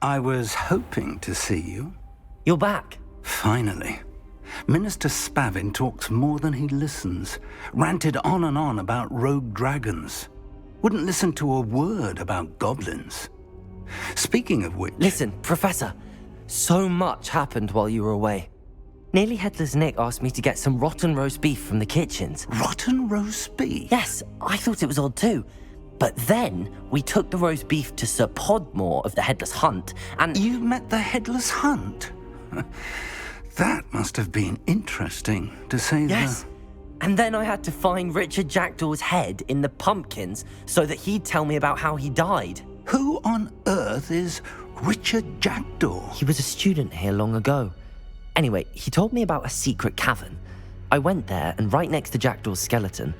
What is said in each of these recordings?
I was hoping to see you. You're back. Finally. Minister Spavin talks more than he listens. Ranted on and on about rogue dragons. Wouldn't listen to a word about goblins. Speaking of which... Listen, Professor. So much happened while you were away. Nearly Headless Nick asked me to get some rotten roast beef from the kitchens. Rotten roast beef? Yes, I thought it was odd too. But then we took the roast beef to Sir Podmore of the Headless Hunt, and... You met the Headless Hunt? That must have been interesting, to say the... Yes. And then I had to find Richard Jackdaw's head in the pumpkins so that he'd tell me about how he died. Who on earth is Richard Jackdaw? He was a student here long ago. Anyway, he told me about a secret cavern. I went there, and right next to Jackdaw's skeleton,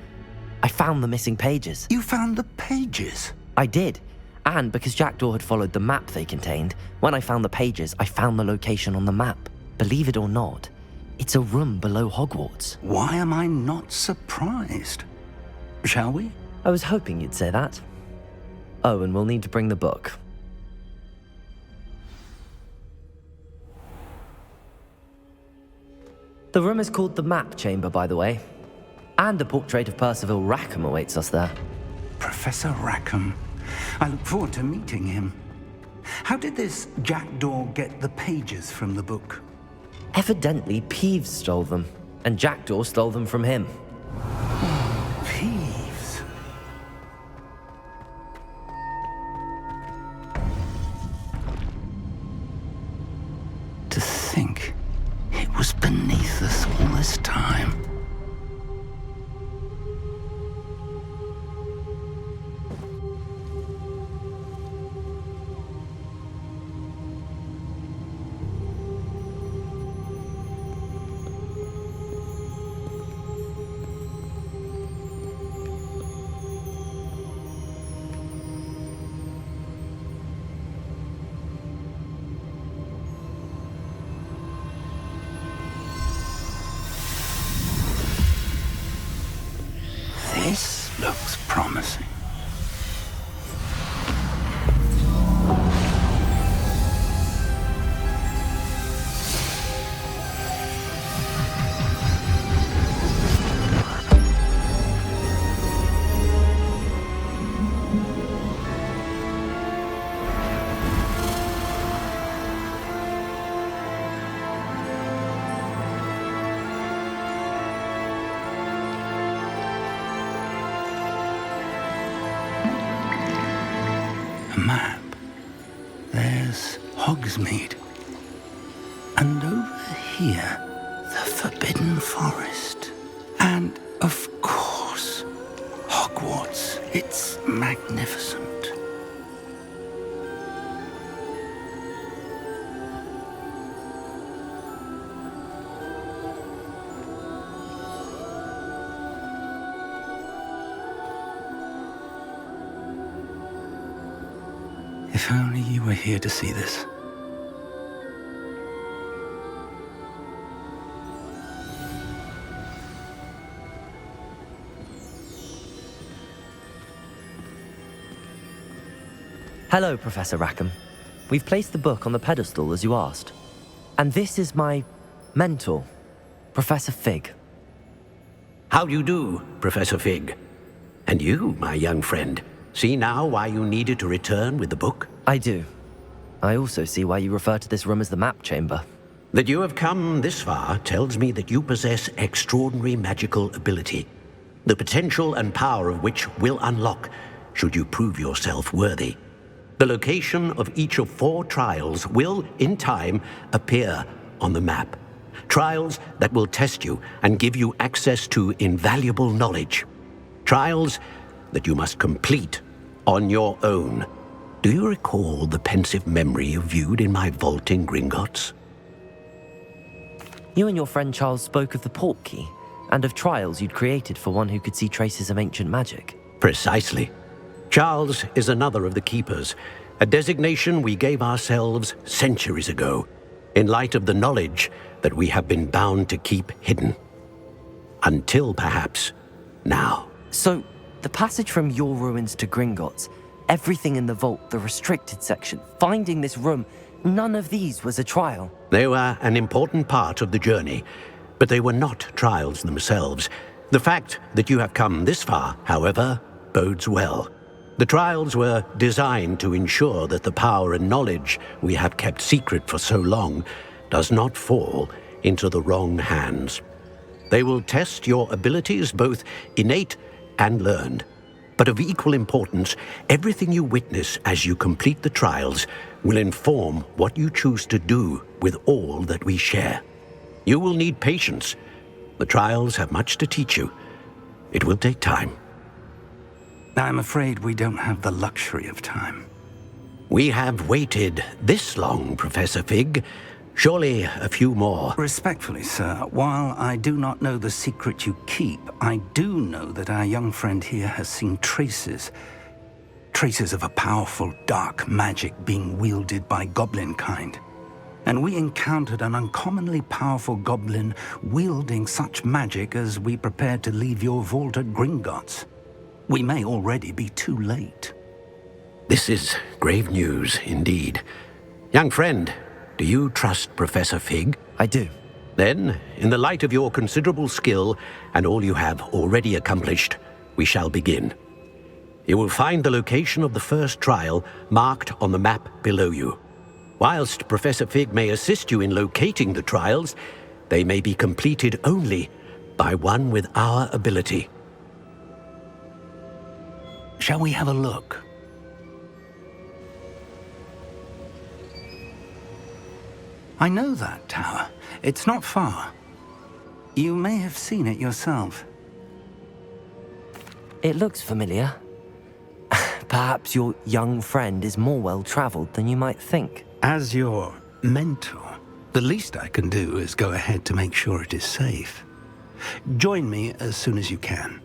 I found the missing pages. You found the pages? I did. And because Jackdaw had followed the map they contained, when I found the pages, I found the location on the map. Believe it or not, it's a room below Hogwarts. Why am I not surprised? Shall we? I was hoping you'd say that. Oh, and we'll need to bring the book. The room is called the Map Chamber, by the way. And a portrait of Percival Rackham awaits us there. Professor Rackham. I look forward to meeting him. How did this Jackdaw get the pages from the book? Evidently, Peeves stole them, and Jackdaw stole them from him. Peeves. To think it was beneath us all this time. This looks promising. Map. There's Hogsmeade. And over here, the Forbidden Forest. And, of course, Hogwarts. It's magnificent. If only you were here to see this. Hello, Professor Rackham. We've placed the book on the pedestal as you asked. And this is my mentor, Professor Fig. How do you do, Professor Fig? And you, my young friend, see now why you needed to return with the book? I do. I also see why you refer to this room as the Map Chamber. That you have come this far tells me that you possess extraordinary magical ability, the potential and power of which will unlock should you prove yourself worthy. The location of each of 4 trials will, in time, appear on the map. Trials that will test you and give you access to invaluable knowledge. Trials that you must complete on your own. Do you recall the pensive memory you viewed in my vault in Gringotts? You and your friend Charles spoke of the Portkey, and of trials you'd created for one who could see traces of ancient magic. Precisely. Charles is another of the Keepers, a designation we gave ourselves centuries ago, in light of the knowledge that we have been bound to keep hidden. Until, perhaps, now. So, the passage from your ruins to Gringotts, Everything in the vault, the restricted section, finding this room, none of these was a trial. They were an important part of the journey, but they were not trials themselves. The fact that you have come this far, however, bodes well. The trials were designed to ensure that the power and knowledge we have kept secret for so long does not fall into the wrong hands. They will test your abilities, both innate and learned. But of equal importance, everything you witness as you complete the trials will inform what you choose to do with all that we share. You will need patience. The trials have much to teach you. It will take time. I'm afraid we don't have the luxury of time. We have waited this long, Professor Fig. Surely a few more. Respectfully, sir, while I do not know the secret you keep, I do know that our young friend here has seen traces of a powerful dark magic being wielded by goblin kind. And we encountered an uncommonly powerful goblin wielding such magic as we prepared to leave your vault at Gringotts. We may already be too late. This is grave news indeed. Young friend, do you trust Professor Fig? I do. Then, in the light of your considerable skill and all you have already accomplished, we shall begin. You will find the location of the first trial marked on the map below you. Whilst Professor Fig may assist you in locating the trials, they may be completed only by one with our ability. Shall we have a look? I know that tower. It's not far. You may have seen it yourself. It looks familiar. Perhaps your young friend is more well-traveled than you might think. As your mentor, the least I can do is go ahead to make sure it is safe. Join me as soon as you can.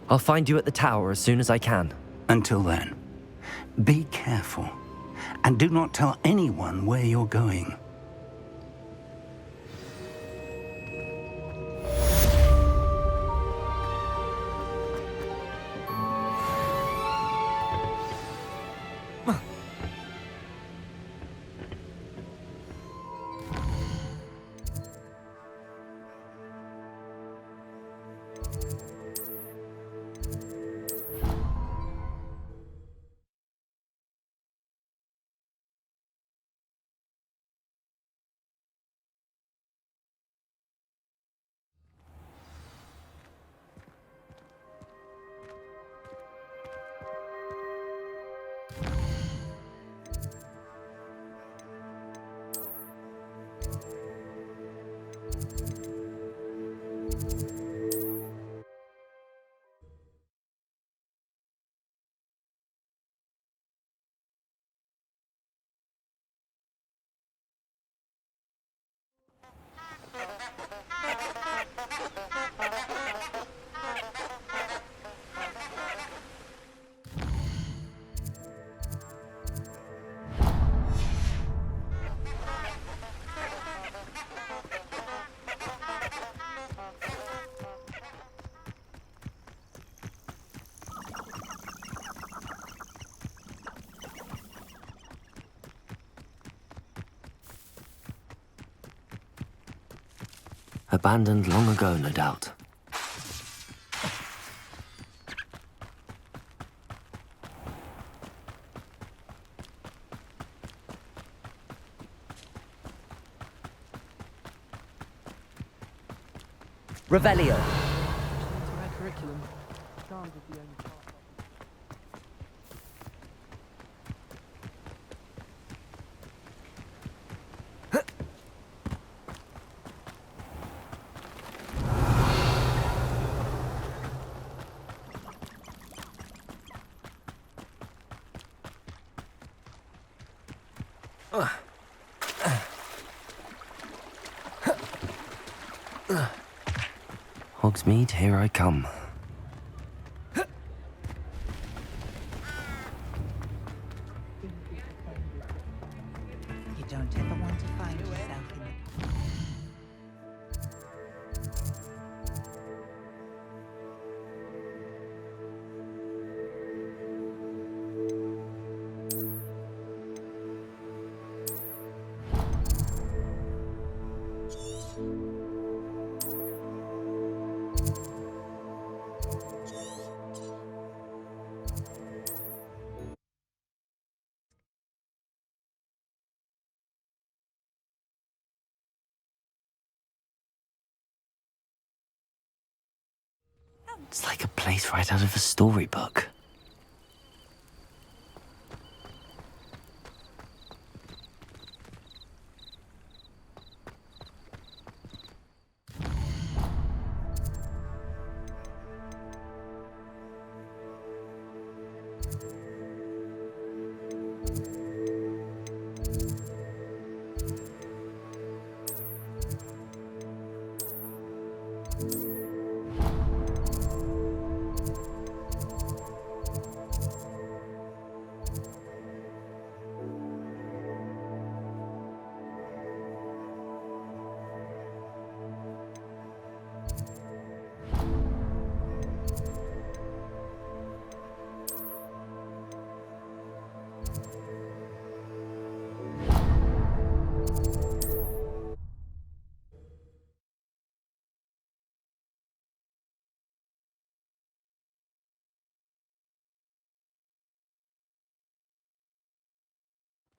I'll find you at the tower as soon as I can. Until then, be careful, and do not tell anyone where you're going. Abandoned long ago, no doubt. Revelio. Hogsmeade, here I come. You don't ever want to find yourself in the... It's like a place right out of a storybook.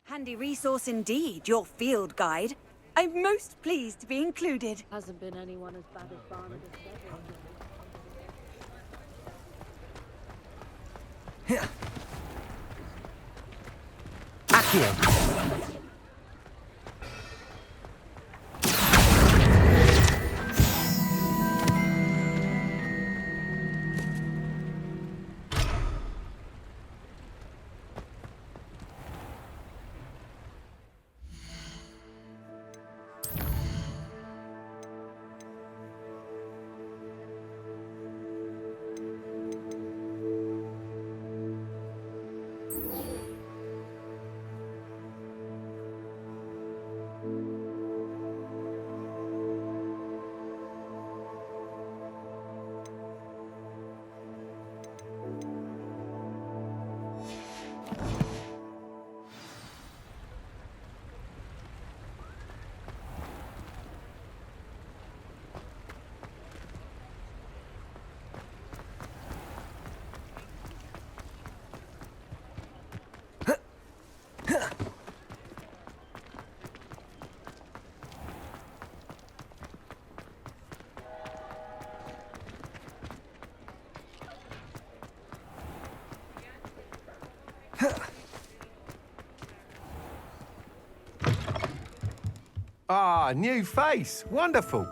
Handy resource indeed, your field guide. I'm most pleased to be included. Hasn't been anyone as bad as Barnabas said. Accio! Ah, new face. Wonderful.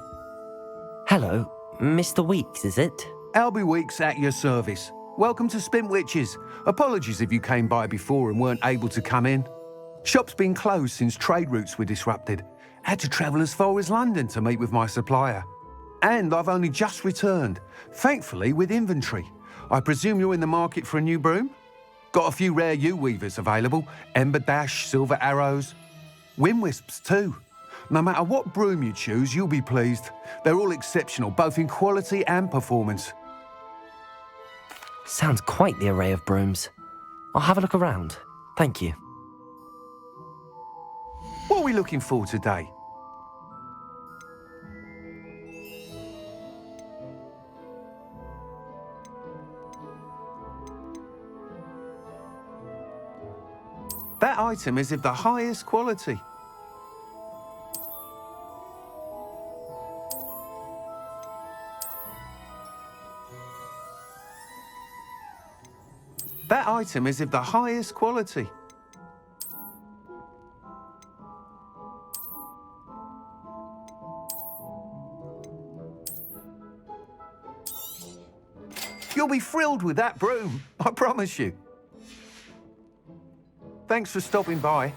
Hello, Mr. Weeks, is it? Albie Weeks at your service. Welcome to Spintwitches. Apologies if you came by before and weren't able to come in. Shop's been closed since trade routes were disrupted. Had to travel as far as London to meet with my supplier. And I've only just returned, thankfully with inventory. I presume you're in the market for a new broom? Got a few rare U-weavers available. Ember Dash, Silver Arrows. Wind Wisps too. No matter what broom you choose, you'll be pleased. They're all exceptional, both in quality and performance. Sounds quite the array of brooms. I'll have a look around. Thank you. What are we looking for today? That item is of the highest quality. That item is of the highest quality. You'll be thrilled with that broom, I promise you. Thanks for stopping by.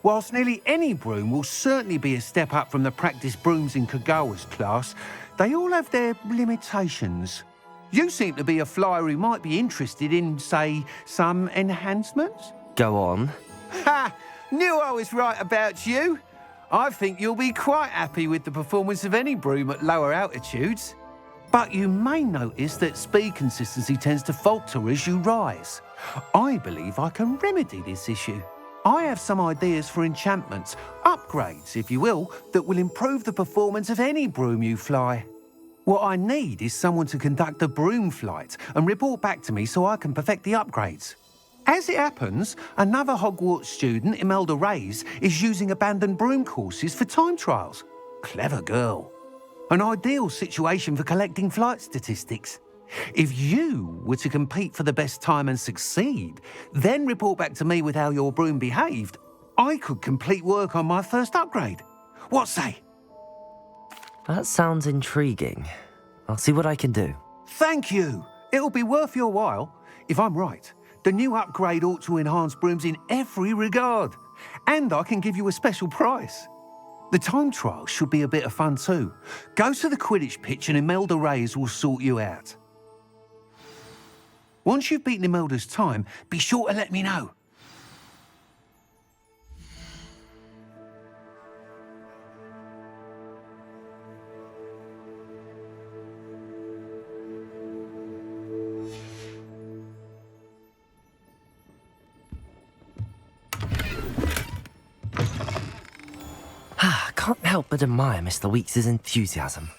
Whilst nearly any broom will certainly be a step up from the practice brooms in Kagawa's class, they all have their limitations. You seem to be a flyer who might be interested in, say, some enhancements? Go on. Ha! Knew I was right about you. I think you'll be quite happy with the performance of any broom at lower altitudes. But you may notice that speed consistency tends to falter as you rise. I believe I can remedy this issue. I have some ideas for enchantments, upgrades, if you will, that will improve the performance of any broom you fly. What I need is someone to conduct a broom flight and report back to me so I can perfect the upgrades. As it happens, another Hogwarts student, Imelda Reyes, is using abandoned broom courses for time trials. Clever girl. An ideal situation for collecting flight statistics. If you were to compete for the best time and succeed, then report back to me with how your broom behaved, I could complete work on my first upgrade. What say? That sounds intriguing. I'll see what I can do. Thank you. It'll be worth your while. If I'm right, the new upgrade ought to enhance brooms in every regard. And I can give you a special price. The time trial should be a bit of fun too. Go to the Quidditch pitch and Imelda Reyes will sort you out. Once you've beaten Imelda's time, be sure to let me know. Can't help but admire Mr. Weeks' enthusiasm.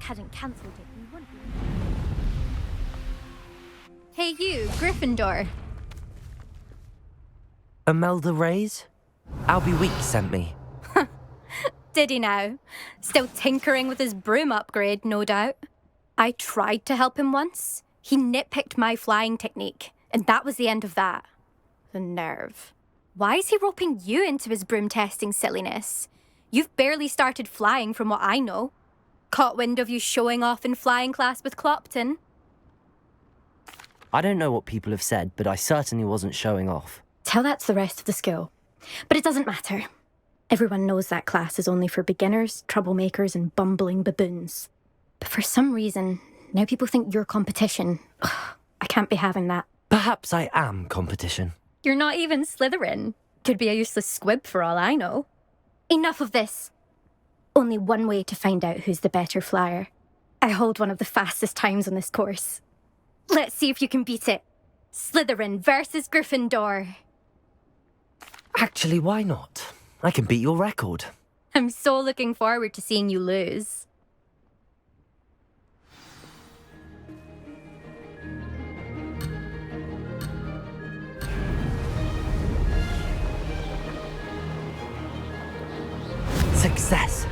Hadn't cancelled it, we wouldn't be. Hey you, Gryffindor. Imelda Reyes? Albie Weeks sent me. Did he now? Still tinkering with his broom upgrade, no doubt. I tried to help him once. He nitpicked my flying technique, and that was the end of that. The nerve. Why is he roping you into his broom testing silliness? You've barely started flying from what I know. Caught wind of you showing off in flying class with Clopton? I don't know what people have said, but I certainly wasn't showing off. Tell that to the rest of the school. But it doesn't matter. Everyone knows that class is only for beginners, troublemakers, and bumbling baboons. But for some reason, now people think you're competition. Ugh, I can't be having that. Perhaps I am competition. You're not even Slytherin. Could be a useless squib for all I know. Enough of this. Only one way to find out who's the better flyer. I hold one of the fastest times on this course. Let's see if you can beat it. Slytherin versus Gryffindor. Actually, why not? I can beat your record. I'm so looking forward to seeing you lose. Success!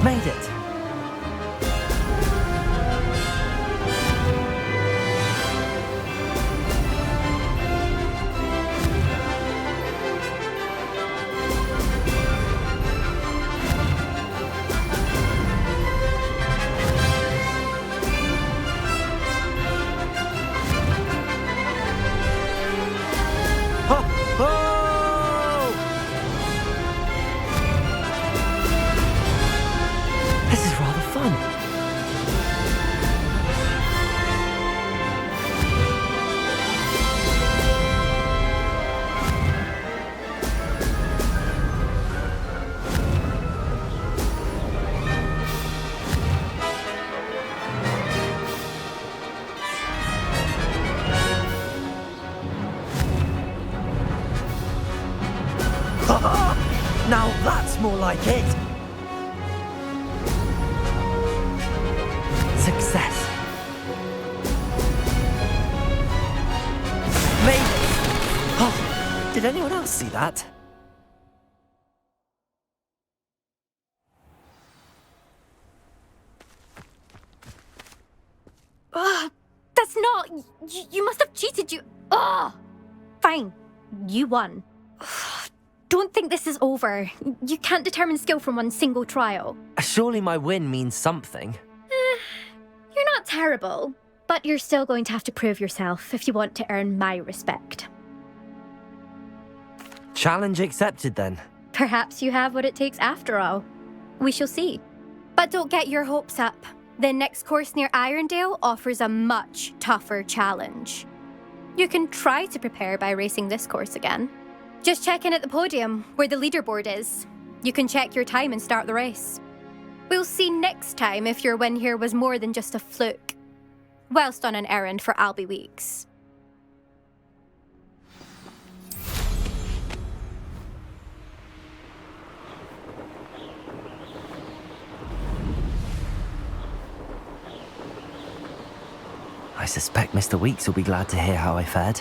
Made it! This is rather fun. Now that's more like it. Success. Maybe. Oh, did anyone else see that? That's not... You must have cheated, you... Fine. You won. Don't think this is over. You can't determine skill from one single trial. Surely my win means something. You're not terrible, but you're still going to have to prove yourself if you want to earn my respect. Challenge accepted then. Perhaps you have what it takes after all. We shall see. But don't get your hopes up. The next course near Irondale offers a much tougher challenge. You can try to prepare by racing this course again. Just check in at the podium, where the leaderboard is. You can check your time and start the race. We'll see next time if your win here was more than just a fluke, whilst on an errand for Albie Weeks. I suspect Mr. Weeks will be glad to hear how I fared.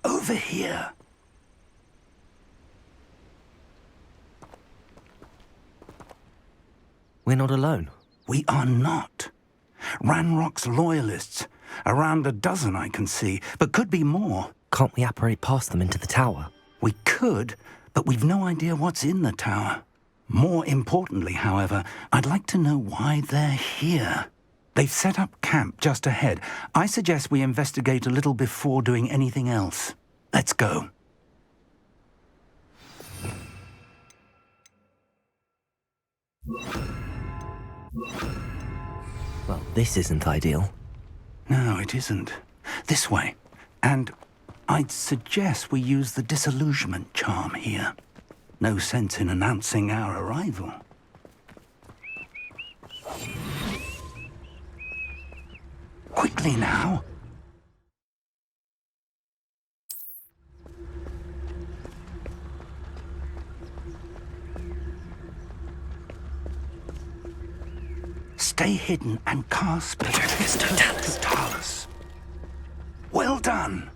Over here. We're not alone. We are not. Ranrock's loyalists. Around a dozen I can see, but could be more. Can't we apparate past them into the tower? We could, but we've no idea what's in the tower. More importantly, however, I'd like to know why they're here. They've set up camp just ahead. I suggest we investigate a little before doing anything else. Let's go. Well, this isn't ideal. No, it isn't. This way. And I'd suggest we use the disillusionment charm here. No sense in announcing our arrival. Quickly now. Stay hidden and cast Totalis. Well done.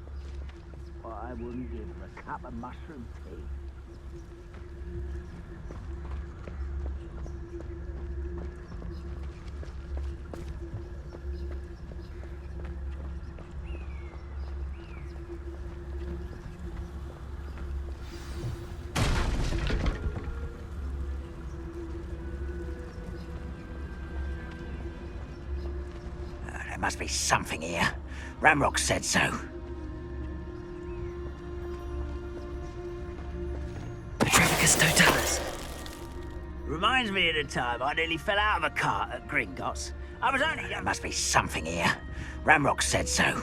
I wouldn't give him a cup of mushroom tea. must be something here. Ramrock said so. Petrificus totalis. Reminds me of the time I nearly fell out of a cart at Gringotts. I was only... There must be something here. Ramrock said so.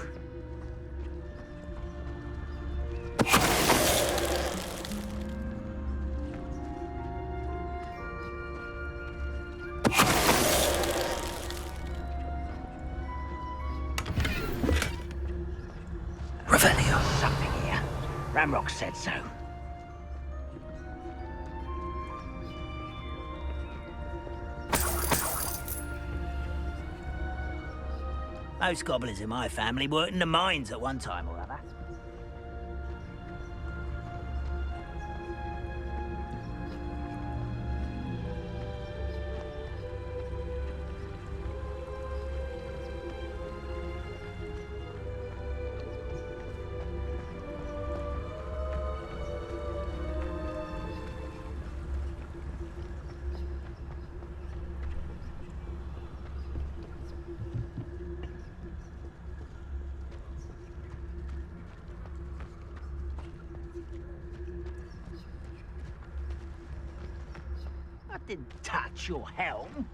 Revelio. Something here. Ramrock said so. Most goblins in my family worked in the mines at one time or other. I didn't touch your helm.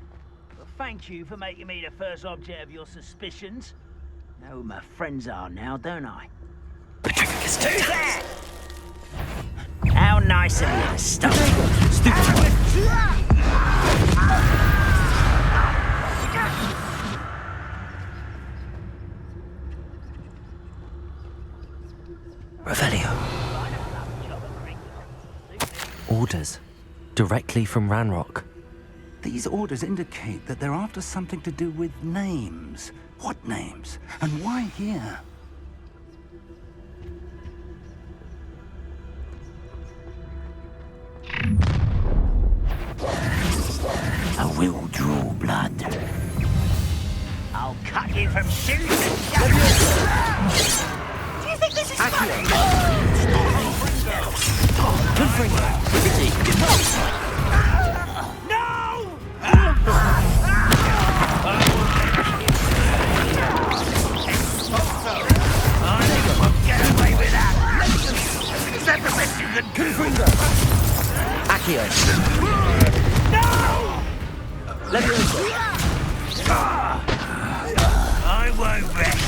But thank you for making me the first object of your suspicions. Know who my friends are now, don't I? Petrificus Who's totalis. that? How nice of you to stop. Revelio. Orders. Directly from Ranrock. These orders indicate that they're after something to do with names. What names? And why here? I will draw blood. I'll cut you from shoes and shoulders. Do you think this is funny? Good for you. Accio. Leviosa. I won't rest.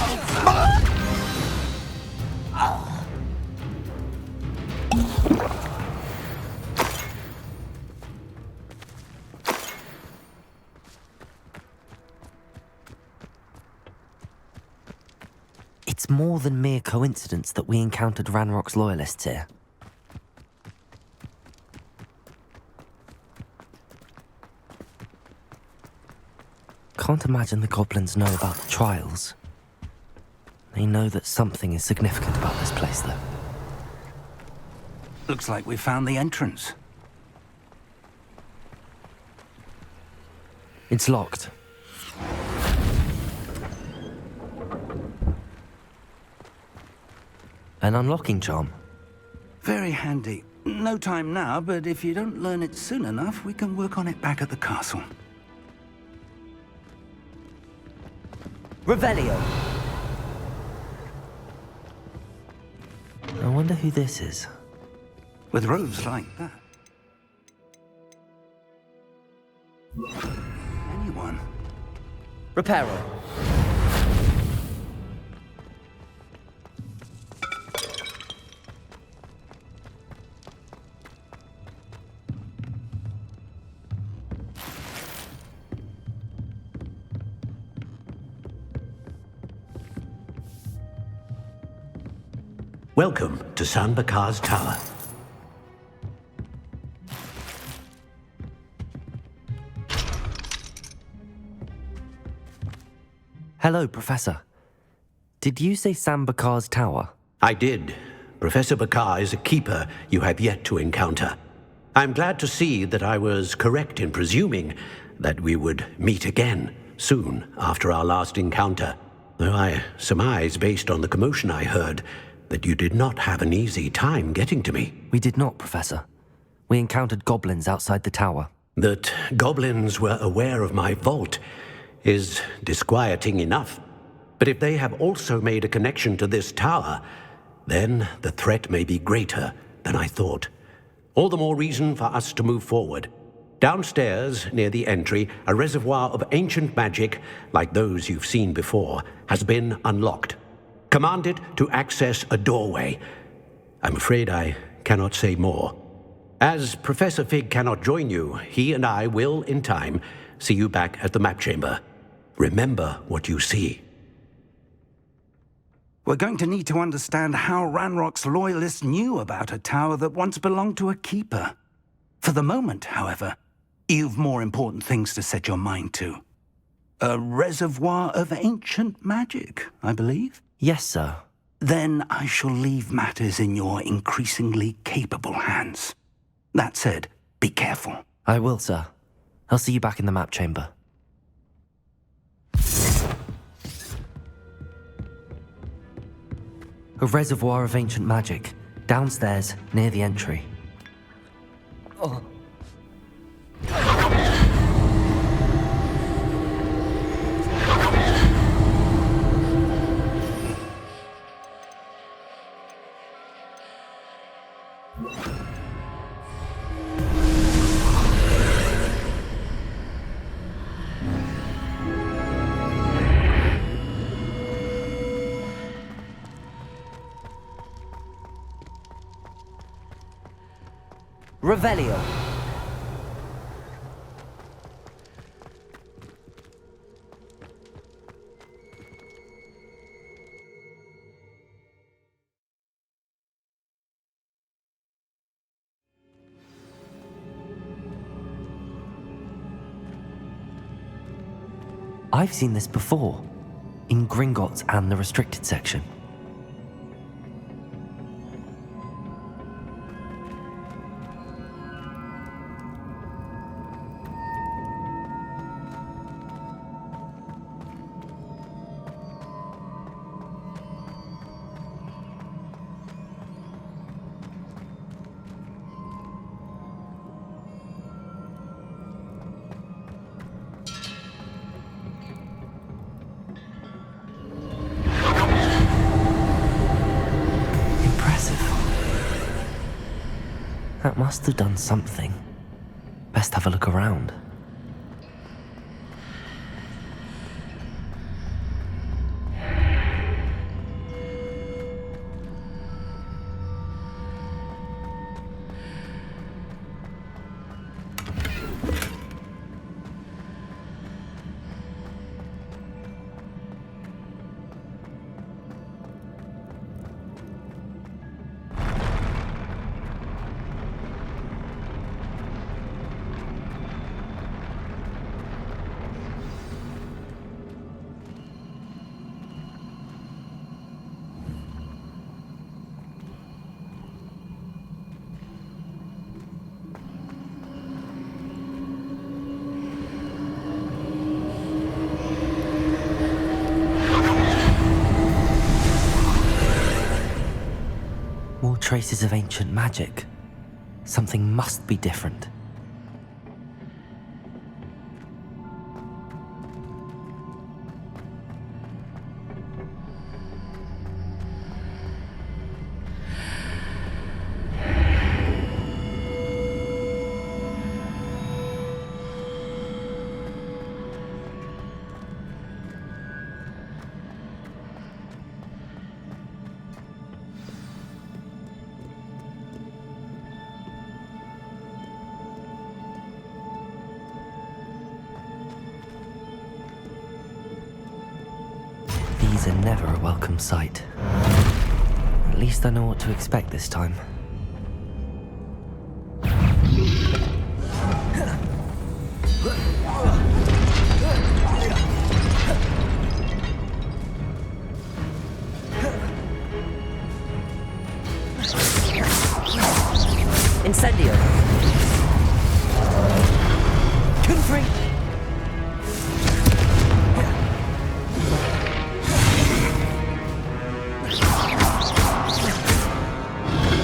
It's more than mere coincidence that we encountered Ranrock's loyalists here. Can't imagine the goblins know about the trials. They know that something is significant about this place, though. Looks like we found the entrance. It's locked. An unlocking charm. Very handy. No time now, but if you don't learn it soon enough, we can work on it back at the castle. Revelio. I wonder who this is. With robes like that. Anyone. Reparo. Welcome to San Bakar's Tower. Hello, Professor. Did you say Sam Bakar's tower? I did. Professor Bakar is a keeper you have yet to encounter. I'm glad to see that I was correct in presuming that we would meet again soon after our last encounter. Though I surmise, based on the commotion I heard, that you did not have an easy time getting to me. We did not, Professor. We encountered goblins outside the tower. That goblins were aware of my vault is disquieting enough. But if they have also made a connection to this tower, then the threat may be greater than I thought. All the more reason for us to move forward. Downstairs, near the entry, a reservoir of ancient magic, like those you've seen before, has been unlocked. Command it to access a doorway. I'm afraid I cannot say more. As Professor Fig cannot join you, he and I will, in time, see you back at the map chamber. Remember what you see. We're going to need to understand how Ranrock's loyalists knew about a tower that once belonged to a keeper. For the moment, however, you've more important things to set your mind to. A reservoir of ancient magic, I believe? Yes, sir. Then I shall leave matters in your increasingly capable hands. That said, be careful. I will, sir. I'll see you back in the map chamber. A reservoir of ancient magic, downstairs, near the entry. Oh. Revelio. I've seen this before, in Gringotts and the restricted section. That must have done something. Best have a look around. More traces of ancient magic. Something must be different. These are never a welcome sight. At least I know what to expect this time. Incendio! Confree!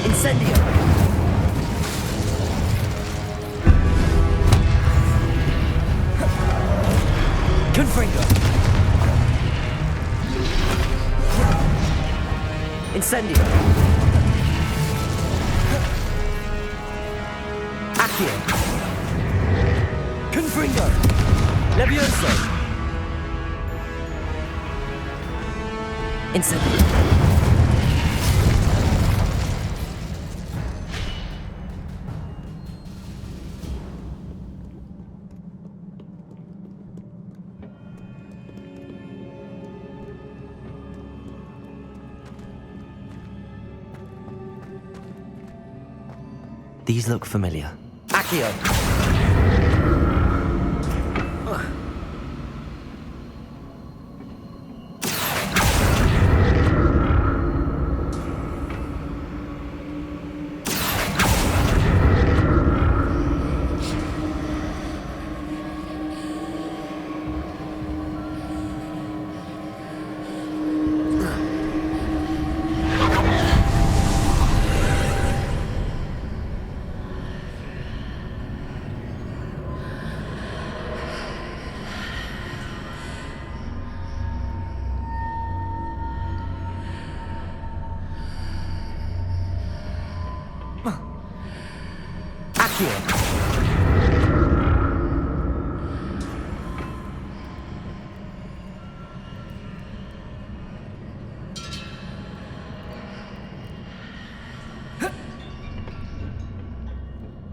Incendio! Confringo! Incendio. Accio. Confringo. Levioso. Incendio. These look familiar. Accio!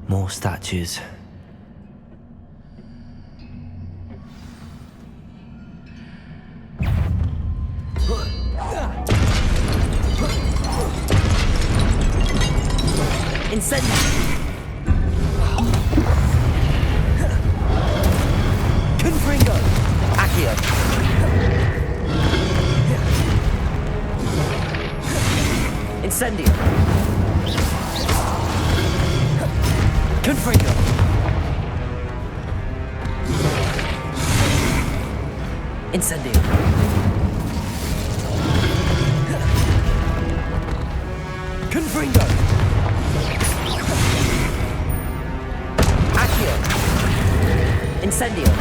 More statues. Incendio! Confringo! Accio! Incendio! Confringo! Incendio! Confringo! Accio! Incendio!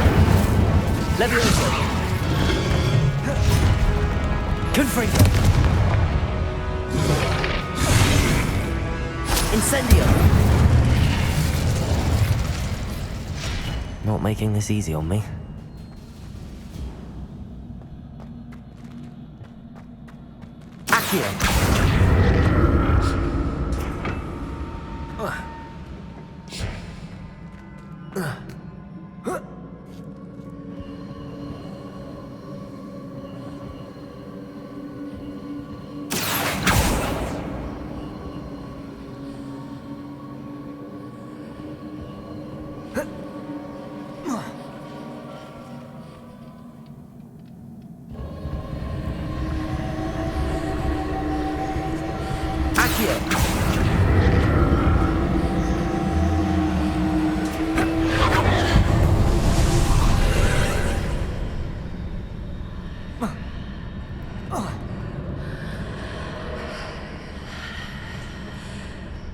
Levioso! Confringo! Incendio! Not making this easy on me. Accio!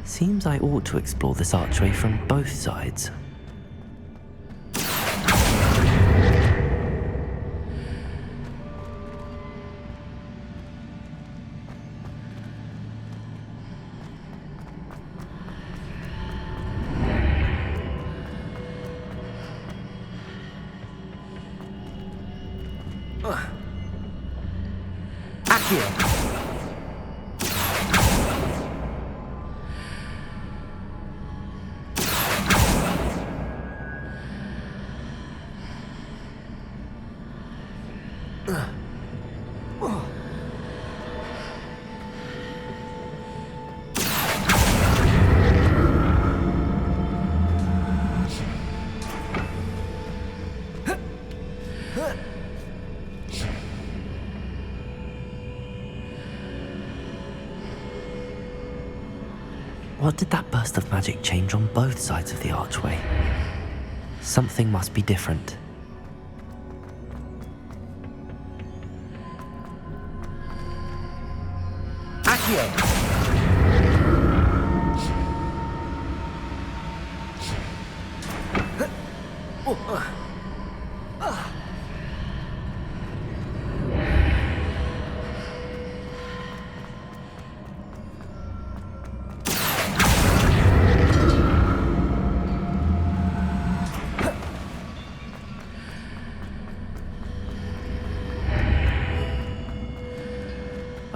Seems I ought to explore this archway from both sides. Accio! What did that burst of magic change on both sides of the archway? Something must be different. Accio!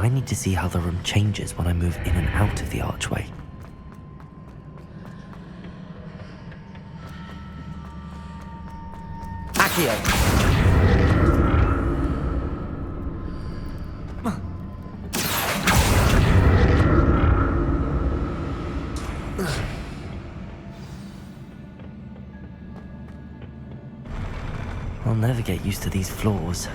I need to see how the room changes when I move in and out of the archway. Accio! I'll never get used to these floors.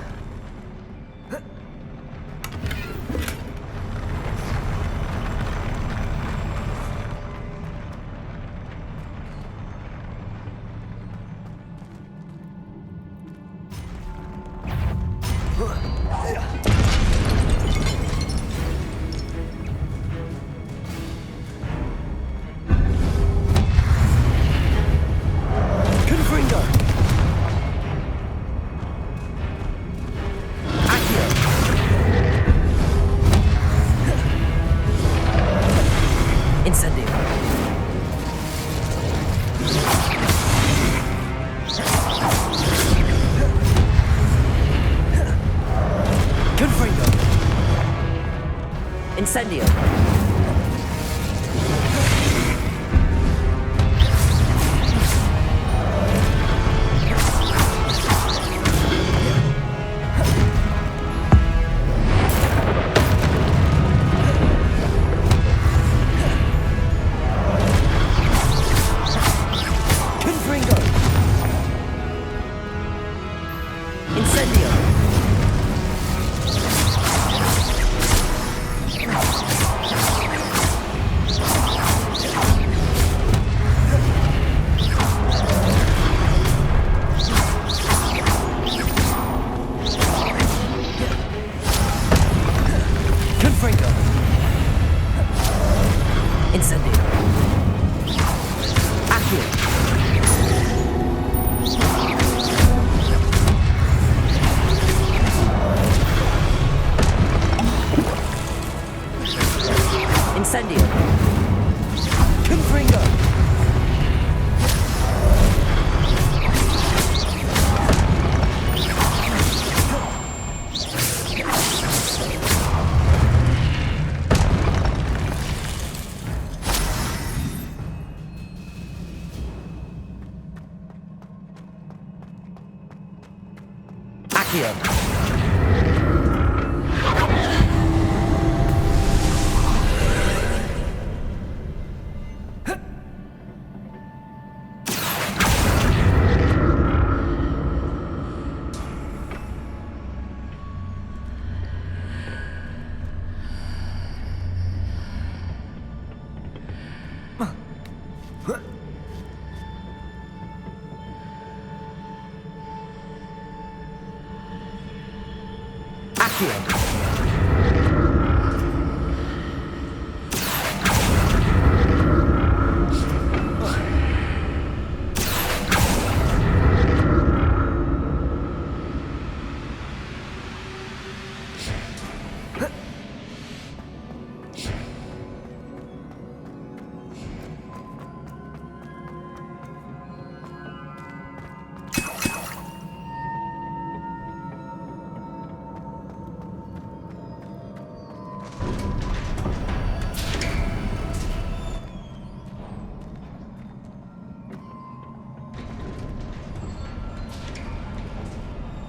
Incendio.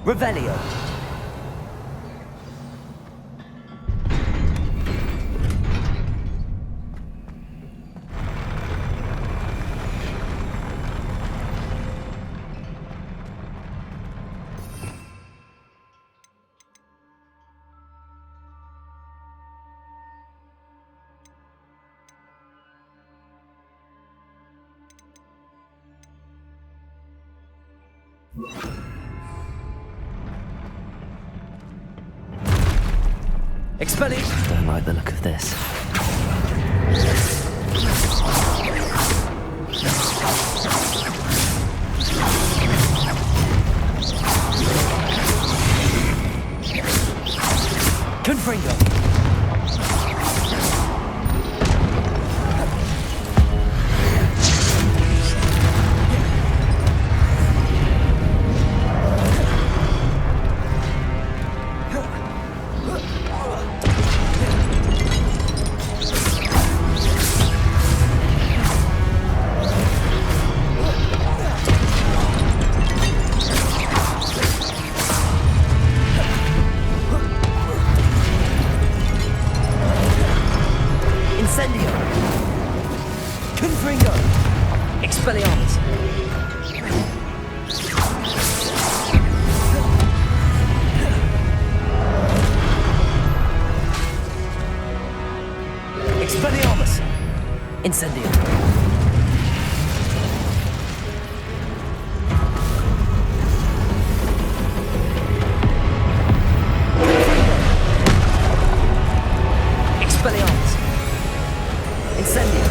Revelio. Expelling! Don't like the look of this. Confringo! Incendio. Expelliarmus. Incendio.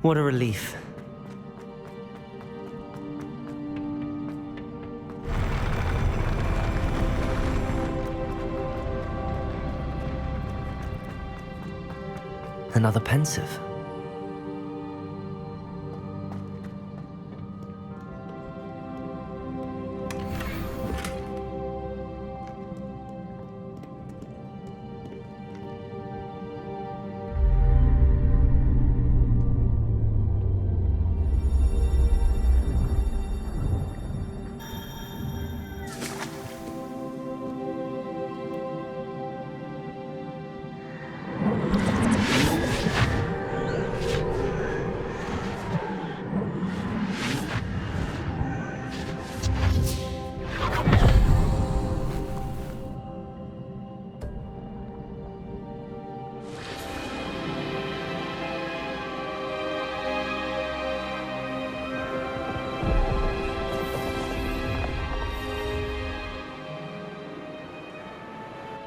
What a relief. Another pensive.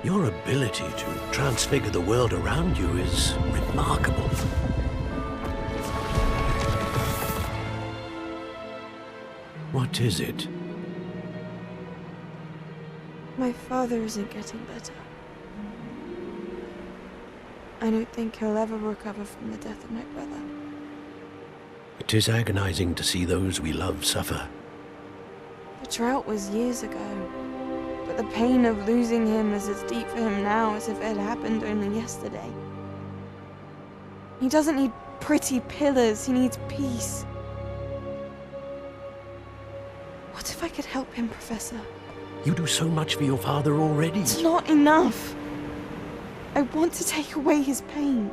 Your ability to transfigure the world around you is remarkable. What is it? My father isn't getting better. I don't think he'll ever recover from the death of my brother. It is agonizing to see those we love suffer. The drought was years ago, but the pain of losing him is as deep for him now as if it had happened only yesterday. He doesn't need pretty pillars, he needs peace. What if I could help him, Professor? You do so much for your father already. It's not enough. I want to take away his pain.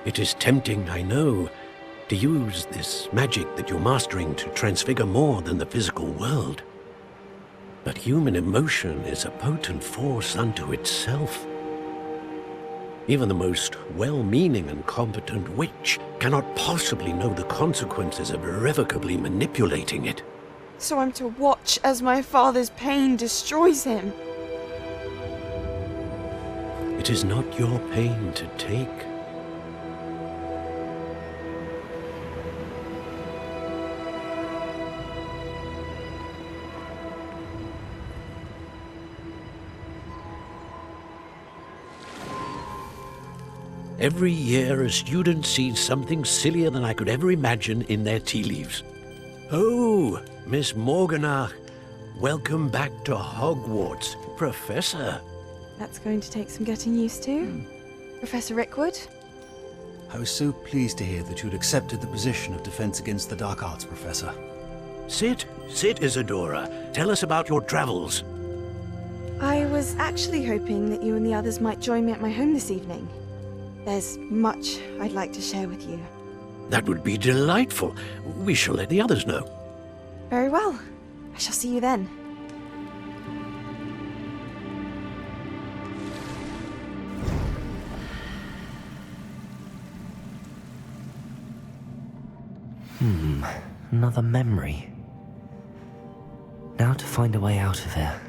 It is tempting, I know, to use this magic that you're mastering to transfigure more than the physical world. But human emotion is a potent force unto itself. Even the most well-meaning and competent witch cannot possibly know the consequences of irrevocably manipulating it. So I'm to watch as my father's pain destroys him. It is not your pain to take. Every year, a student sees something sillier than I could ever imagine in their tea leaves. Oh, Miss Morganach, welcome back to Hogwarts, Professor. That's going to take some getting used to. Professor Rickwood? I was so pleased to hear that you'd accepted the position of Defense Against the Dark Arts, Professor. Sit, Isadora. Tell us about your travels. I was actually hoping that you and the others might join me at my home this evening. There's much I'd like to share with you. That would be delightful. We shall let the others know. Very well. I shall see you then. Another memory. Now to find a way out of here.